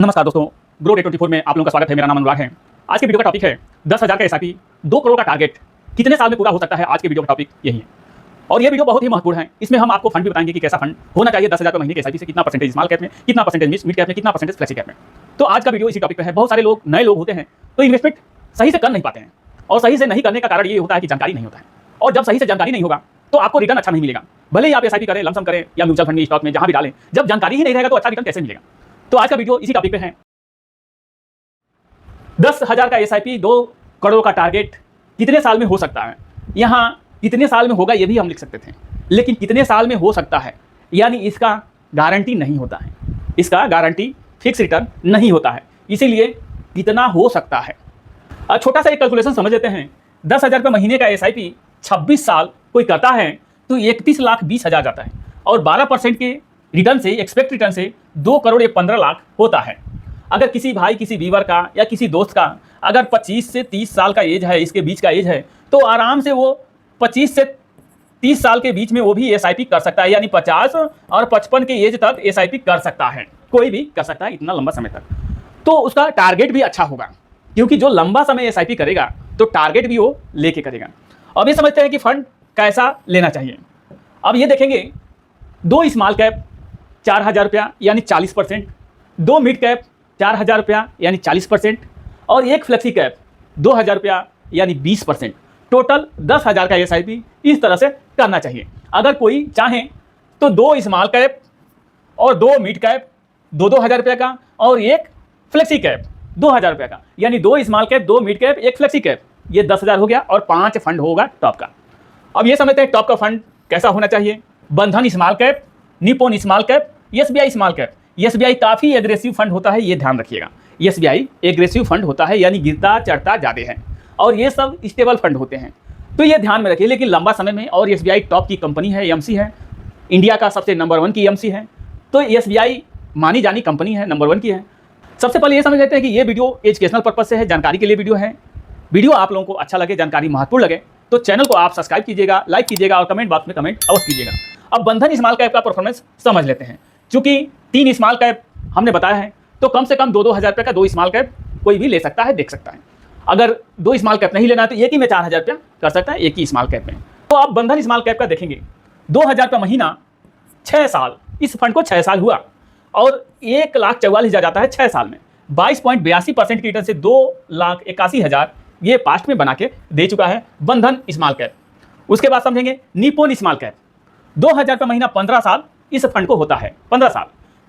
नमस्कार दोस्तों, grow day 24 में आप लोगों का स्वागत है। मेरा नाम अनुराग है। आज के वीडियो का टॉपिक है 10,000 का एसआईपी, 2 करोड़ का टारगेट कितने साल में पूरा हो सकता है। आज के वीडियो का टॉपिक यही है और ये वीडियो बहुत ही महत्वपूर्ण है। इसमें हम आपको फंड भी बताएंगे कि कैसा फंड होना चाहिए। 10,000 महीने के एसआईपी से कितना परसेंटेज स्मॉल कैप में, कितना परसेंटेज मिड कैप में, कितना परसेंटेज फ्लेक्सी कैप में। तो आज का वीडियो इसी टॉपिक पर है। बहुत सारे लोग नए लोग होते हैं तो इन्वेस्टमेंट सही से कर नहीं पाते हैं और सही से नहीं करने का कारण ये होता है कि जानकारी नहीं होता है। और जब सही से जानकारी नहीं होगा तो आपको रिटर्न अच्छा नहीं मिलेगा। भले ही आप एसआईपी करें, लमसम करें या म्यूचुअल फंड में, स्टॉक में, जहां भी डालें, जब जानकारी ही नहीं रहेगा तो अच्छा रिटर्न कैसे मिलेगा। तो आज का वीडियो इसी टॉपिक पे है। 10,000 का एसआईपी, 2 करोड़ का टारगेट कितने साल में हो सकता है। यहाँ कितने साल में होगा ये भी हम लिख सकते थे, लेकिन कितने साल में हो सकता है यानी इसका गारंटी नहीं होता है। इसका गारंटी फिक्स रिटर्न नहीं होता है, इसीलिए कितना हो सकता है। छोटा सा एक कैलकुलेशन समझ लेते हैं। 10,000 रुपये महीने का एसआईपी 26 साल कोई करता है तो 31,20,000 जाता है और 12% के रिटर्न से, एक्सपेक्ट रिटर्न से 2 करोड़ 15 लाख होता है। अगर किसी भाई, किसी व्यूअर का या किसी दोस्त का अगर 25 से 30 साल का एज है, इसके बीच का एज है, तो आराम से वो 25 से 30 साल के बीच में वो भी एसआईपी कर सकता है। यानी 50 और 55 के एज तक एसआईपी कर सकता है। कोई भी कर सकता है इतना लंबा समय तक। तो उसका टारगेट भी अच्छा होगा, क्योंकि जो लंबा समय एसआईपी करेगा तो टारगेट भी वो लेके करेगा। अब ये समझते हैं कि फंड कैसा लेना चाहिए। अब ये देखेंगे, 2 स्मॉल कैप 4,000 रुपया यानी 40%, 2 मिड कैप 4,000 रुपया यानी 40% और 1 फ्लेक्सी कैप 2,000 रुपया यानी 20%। टोटल 10,000 का एसआईपी इस तरह से करना चाहिए। अगर कोई चाहे तो 2 स्मॉल कैप और 2 मिड कैप 2,000 रुपये का और 1 फ्लेक्सी कैप 2,000 रुपये का, यानी 2 small cap, 2 mid cap, 1 flexi cap, ये 10,000 हो गया और 5 फंड होगा टॉप का। अब ये समझते हैं टॉप का फंड कैसा होना चाहिए। बंधन small cap, Nippon small cap, SBI small cap. SBI काफ़ी एग्रेसिव फंड होता है, ये ध्यान रखिएगा। एसबीआई एग्रेसिव फंड होता है, यानी गिरता चढ़ता ज़्यादा है और ये सब स्टेबल फंड होते हैं, तो ये ध्यान में रखिए। लेकिन लंबा समय में, और एसबीआई टॉप की कंपनी है, एमसी है, इंडिया का सबसे नंबर 1 की एमसी है, तो एसबीआई मानी जानी कंपनी है, नंबर 1 की है। सबसे पहले ये समझ लेते हैं कि ये वीडियो एजुकेशनल पर्पज से है, जानकारी के लिए वीडियो है। वीडियो आप लोगों को अच्छा लगे, जानकारी महत्वपूर्ण लगे तो चैनल को आप सब्सक्राइब कीजिएगा, लाइक कीजिएगा और कमेंट बॉक्स में कमेंट अवश्य कीजिएगा। अब बंधन स्मॉल कैप का परफॉर्मेंस समझ लेते हैं। चूंकि 3 स्मॉल कैप हमने बताया है तो कम से कम 2,000 रुपये का 2 स्मॉल कैप कोई भी ले सकता है, देख सकता है। अगर 2 स्मॉल कैप नहीं लेना है तो एक ही में 4,000 रुपया कर सकता है, एक ही स्मॉल कैप में। तो आप बंधन स्मॉल कैप का देखेंगे, 2,000 रुपये महीना 6 साल, इस फंड को 6 साल हुआ और 1,44,000 जाता है 6 साल में। 22.82% की रिटर्न से 2,81,000 ये पास्ट में बना के दे चुका है बंधन स्मॉल कैप। उसके बाद समझेंगे निप्पॉन स्मॉल कैप, 2,000 रुपये महीना 15 साल इस फंड को होता है। 15 साल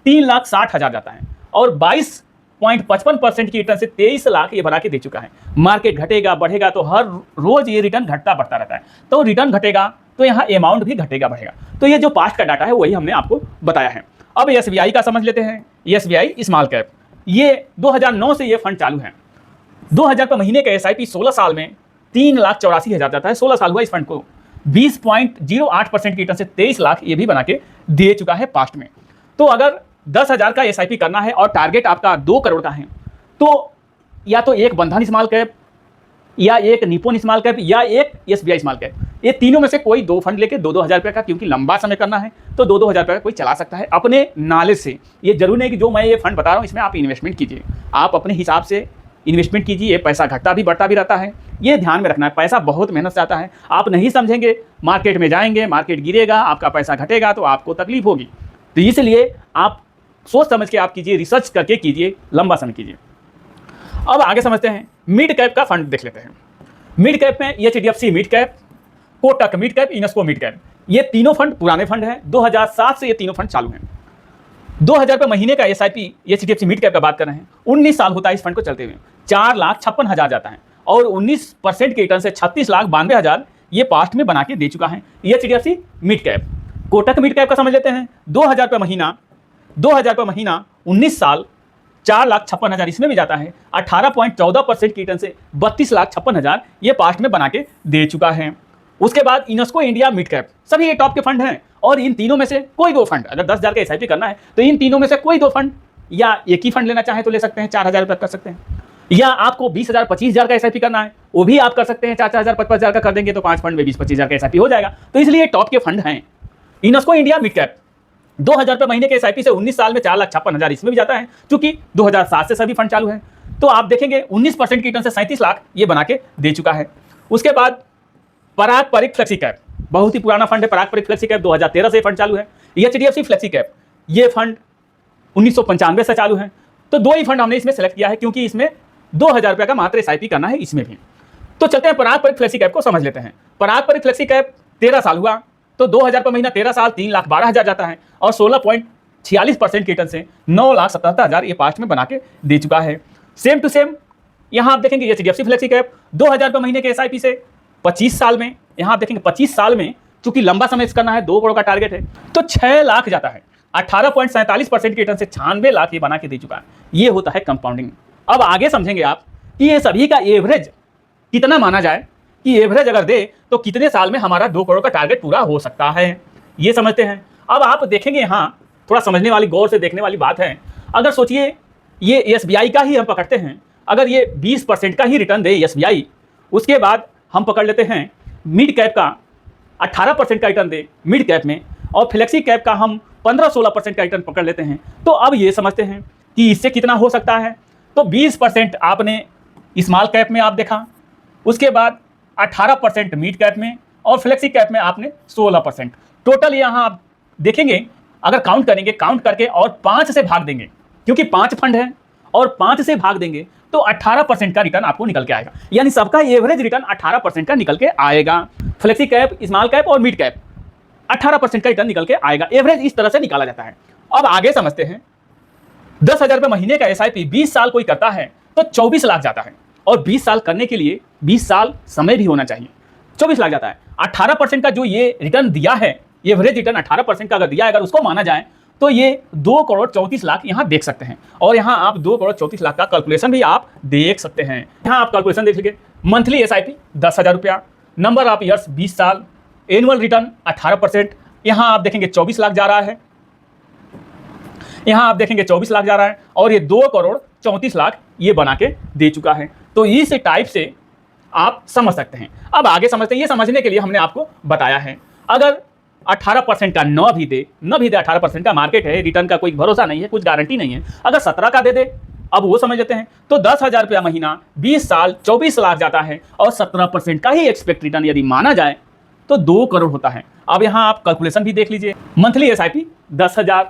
3,60,000 जाता है और 22.55% की रिटर्न से 23 लाख ये बना के दे चुका है। मार्केट घटेगा बढ़ेगा तो हर रोज ये रिटर्न घटता बढ़ता रहता है, तो रिटर्न घटेगा तो यहाँ अमाउंट भी घटेगा बढ़ेगा। तो ये जो पास्ट का डाटा है वही हमने आपको बताया है। अब एसबीआई का समझ लेते हैं। एसबीआई स्मॉल कैप, ये 2009 से ये फंड चालू है। 2,000 रुपये महीने का एसआईपी 16 साल में 3,84,000 जाता है। 16 साल हुआ इस फंड को, 20.08% की रिटर्न से 23 लाख ये भी बना के दे चुका है पास्ट में। तो अगर 10,000 का एसआईपी करना है और टारगेट आपका 2 करोड़ का है तो या तो एक बंधन स्मॉल कैप या एक निप्पॉन स्मॉल कैप या एक एसबीआई स्मॉल कैप, ये तीनों में से कोई 2 फंड लेके 2-2 हज़ार रुपये का, क्योंकि लंबा समय करना है तो 2-2 हज़ार रुपये का कोई चला सकता है अपने नॉलेज से। ये जरूरी नहीं कि जो मैं ये फंड बता रहा हूँ इसमें आप इन्वेस्टमेंट कीजिए, आप अपने हिसाब से इन्वेस्टमेंट कीजिए। पैसा घटता भी बढ़ता भी रहता है, ये ध्यान में रखना है। पैसा बहुत मेहनत से आता है, आप नहीं समझेंगे, मार्केट में जाएंगे, मार्केट गिरेगा, आपका पैसा घटेगा तो आपको तकलीफ होगी। तो इसलिए आप सोच समझ के आप कीजिए, रिसर्च करके कीजिए, लंबा समय कीजिए। अब आगे समझते हैं मिड कैप का फंड देख लेते हैं। मिड कैप में HDFC mid cap, Kotak mid cap, Invesco mid cap, ये तीनों फंड पुराने फंड हैं। 2007 से ये तीनों फंड चालू हैं। 2,000 रुपये महीने का एसआईपी एचडीएफसी मिड कैप का बात कर रहे हैं, 19 साल होता है इस फंड को चलते हुए, 4,56,000 जाता है और 19% के रिटर्न से 36,92,000 ये पास्ट में बना के दे चुका है HDFC mid cap. Kotak mid cap का समझ लेते हैं। 2,000 रुपये महीना 19 साल 4,56,000 इसमें भी जाता है। 18.14% की रिटर्न से 32,56,000 ये पास्ट में बना के दे चुका है। उसके बाद इनेस्को इंडिया मिड कैप, सभी ये टॉप के फंड हैं और इन तीनों में से कोई 2 फंड, अगर 10,000 का एसआईपी करना है तो इन तीनों में से कोई 2 फंड या एक ही फंड लेना चाहे तो ले सकते हैं, 4,000 रुपये कर सकते हैं, या आपको 20,000 25,000 का एसआईपी करना है वो भी आप कर सकते हैं। 4,000 55,000 का कर देंगे तो 5 फंड में 20-25,000 का एसआईपी हो जाएगा। तो इसलिए टॉप के फंड हैं इनेस्को इंडिया मिड कैप, 2,000 रुपये महीने के एसआईपी से 19 साल में 4,56,000 इसमें भी जाता है, क्योंकि 2007 से सभी फंड चालू है। तो आप देखेंगे 19% की रिटर्न से 37 लाख ये बना के दे चुका है। उसके बाद पराग परिक फ्लेक्सी कैप, बहुत ही पुराना फंड है पराग परिक फ्लेक्सी कैप, 2013 से फंड चालू है। एचडीएफसी फ्लेक्सी कैप, ये फंड 1995 से चालू है। तो 2 ही फंड हमने इसमें सेलेक्ट किया है, क्योंकि इसमें 2,000 रुपये का मात्र एसआईपी करना है इसमें भी। तो चलते हैं पराग परिक फ्लेक्सी कैप को समझ लेते हैं। पराग परिक फ्लेक्सी कैप 13 साल हुआ, तो 2,000 रुपये महीना 13 साल 3,12,000 जाता है, और 16.46% की रिटर्न से 9,77,000 ये पास्ट में बना के दे चुका है। सेम टू सेम यहाँ आप देखेंगे एचडीएफसी फ्लेक्सी कैप 2,000 रुपये महीने के एसआईपी से 25 साल में, यहाँ आप देखेंगे 25 साल में चूंकि लंबा समय करना है, 2 करोड़ का टारगेट है, तो 6 लाख जाता है। 18.47% की रिटर्न से 96 लाख ये बना के दे चुका है। ये होता है कंपाउंडिंग। अब आगे समझेंगे आप कि ये सभी का एवरेज कितना माना जाए, कि एवरेज अगर दे तो कितने साल में हमारा 2 करोड़ का टारगेट पूरा हो सकता है, ये समझते हैं। अब आप देखेंगे यहाँ थोड़ा समझने वाली, गौर से देखने वाली बात है। अगर सोचिए ये एसबीआई का ही हम पकड़ते हैं, अगर ये 20% का ही रिटर्न दे एसबीआई, उसके बाद हम पकड़ लेते हैं मिड कैप का 18% का रिटर्न दे मिड कैप में, और फ्लेक्सी कैप का हम 15-16% का रिटर्न पकड़ लेते हैं, तो अब ये समझते हैं कि इससे कितना हो सकता है। तो 20% आपने स्मॉल कैप में आप देखा, उसके बाद 18% मिड कैप में, और फ्लेक्सी कैप में आपने 16%। टोटल यहाँ आप देखेंगे अगर काउंट करेंगे, काउंट करके और 5 से भाग देंगे, क्योंकि 5 फंड है और 5 से भाग देंगे तो 18% का रिटर्न आपको निकल के आएगा। यानी सबका एवरेज रिटर्न 18% का निकल के आएगा। फ्लेक्सी कैप, स्मॉल कैप और मिड कैप 18% का रिटर्न निकल के आएगा। एवरेज इस तरह से निकाला जाता है। अब आगे समझते हैं, 10,000 रुपये महीने का एसआईपी 20 साल कोई करता है तो 24 लाख जाता है, और 20 साल करने के लिए 20 साल समय भी होना चाहिए। 24 लाख जाता है। 18% का जो ये रिटर्न दिया है, एवरेज रिटर्न 18% का अगर दिया है, अगर उसको माना जाए तो ये 2 करोड़ 34 लाख यहाँ देख सकते हैं। और यहाँ आप 2 करोड़ 34 लाख का कैलकुलेशन भी आप देख सकते हैं। यहाँ आप कैलकुलेशन देख लीजिए। मंथली एसआईपी 10,000 रुपया, नंबर ऑफ ईयर्स 20 साल, एनुअल रिटर्न 18%, यहाँ आप देखेंगे 24 लाख जा रहा है, यहाँ आप देखेंगे 24 लाख जा रहा है, और ये 2 करोड़ 34 लाख ये बना के दे चुका है। तो इस टाइप से आप समझ सकते हैं। अब आगे समझते हैं। ये समझने के लिए हमने आपको बताया है, अगर 18% का न भी दे 18% का मार्केट है, रिटर्न का कोई भरोसा नहीं है, कुछ गारंटी नहीं है। अगर 17 का दे दे, अब वो समझ लेते हैं, तो 10,000 रुपया महीना 20 साल 24 लाख जाता है, और 17% का ही एक्सपेक्ट रिटर्न यदि माना जाए तो 2 करोड़ होता है। अब यहाँ आप कैलकुलेशन भी देख लीजिए। Monthly SIP 10,000,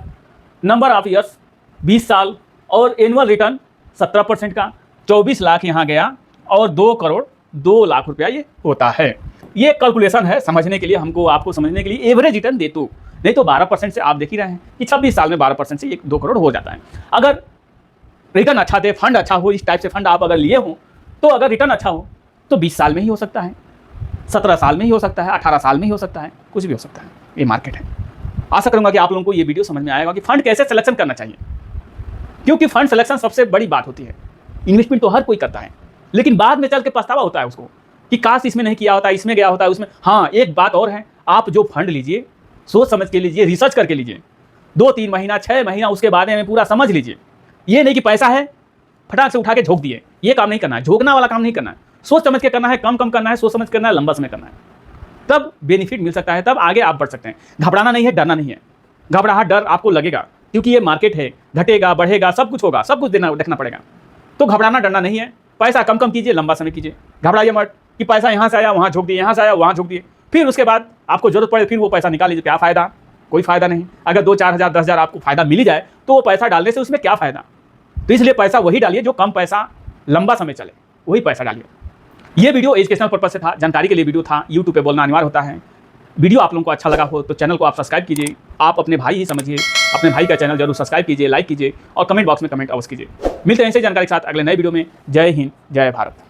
number of years 20 साल, और एनुअल रिटर्न 17% का 24 लाख यहाँ गया, और 2 करोड़ 2 लाख रुपया ये होता है। ये कैलकुलेशन है समझने के लिए, हमको आपको समझने के लिए। एवरेज रिटर्न दे तो नहीं तो 12% से आप देख ही रहे हैं कि 26 साल में 12% से 2 करोड़ हो जाता है। अगर रिटर्न अच्छा दे, फंड अच्छा हो, इस टाइप से फंड आप अगर लिए हो, तो अगर रिटर्न अच्छा हो तो 20 साल में ही हो सकता है, 17 साल में ही हो सकता है, 18 साल में ही हो सकता है, कुछ भी हो सकता है। ये मार्केट है। आशा करूँगा कि आप लोगों को ये वीडियो समझ में आएगा कि फंड कैसे सिलेक्शन करना चाहिए, क्योंकि फंड सिलेक्शन सबसे बड़ी बात होती है। इन्वेस्टमेंट तो हर कोई करता है, लेकिन बाद में चल के पछतावा होता है उसको कि काश इसमें नहीं किया होता, इसमें गया होता है, उसमें। हाँ, एक बात और है, आप जो फंड लीजिए सोच समझ के लीजिए, रिसर्च करके लीजिए। 2-3 महीना 6 महीना उसके बारे में पूरा समझ लीजिए। ये नहीं कि पैसा है फटाक से उठा के झोंक दिए, ये काम नहीं करना है। झोंकना वाला काम नहीं करना है, सोच समझ के करना है, कम करना है, सोच समझ करना है, लंबा समय करना है, तब बेनिफिट मिल सकता है, तब आगे आप बढ़ सकते हैं। घबराना नहीं है, डरना नहीं है। घबराहट, डर आपको लगेगा, क्योंकि ये मार्केट है, घटेगा बढ़ेगा, सब कुछ होगा, सब कुछ देखना पड़ेगा। तो घबराना डरना नहीं है। पैसा कम कीजिए, लंबा समय कीजिए। घबराइए मत कि पैसा यहाँ से आया वहाँ झोंक दिए, यहाँ से आया वहाँ झोंक दिए, फिर उसके बाद आपको जरूरत पड़े फिर वो पैसा निकाल लीजिए। क्या फ़ायदा? कोई फ़ायदा नहीं। अगर 2-4 हज़ार 10 हज़ार आपको फ़ायदा मिल जाए तो वो पैसा डालने से उसमें क्या फ़ायदा। तो इसलिए पैसा वही डालिए जो कम पैसा लंबा समय चले, वही पैसा डालिए। ये वीडियो एजुकेशनल पर्पज से था, जानकारी के लिए वीडियो था। यूट्यूब पे बोलना अनिवार्य होता है। वीडियो आप लोगों को अच्छा लगा हो तो चैनल को आप सब्सक्राइब कीजिए। आप अपने भाई ही समझिए, अपने भाई का चैनल जरूर सब्सक्राइब कीजिए, लाइक कीजिए, और कमेंट बॉक्स में कमेंट अवश्य कीजिए। मिलते हैं ऐसे जानकारी के साथ अगले नए वीडियो में। जय हिंद, जय भारत।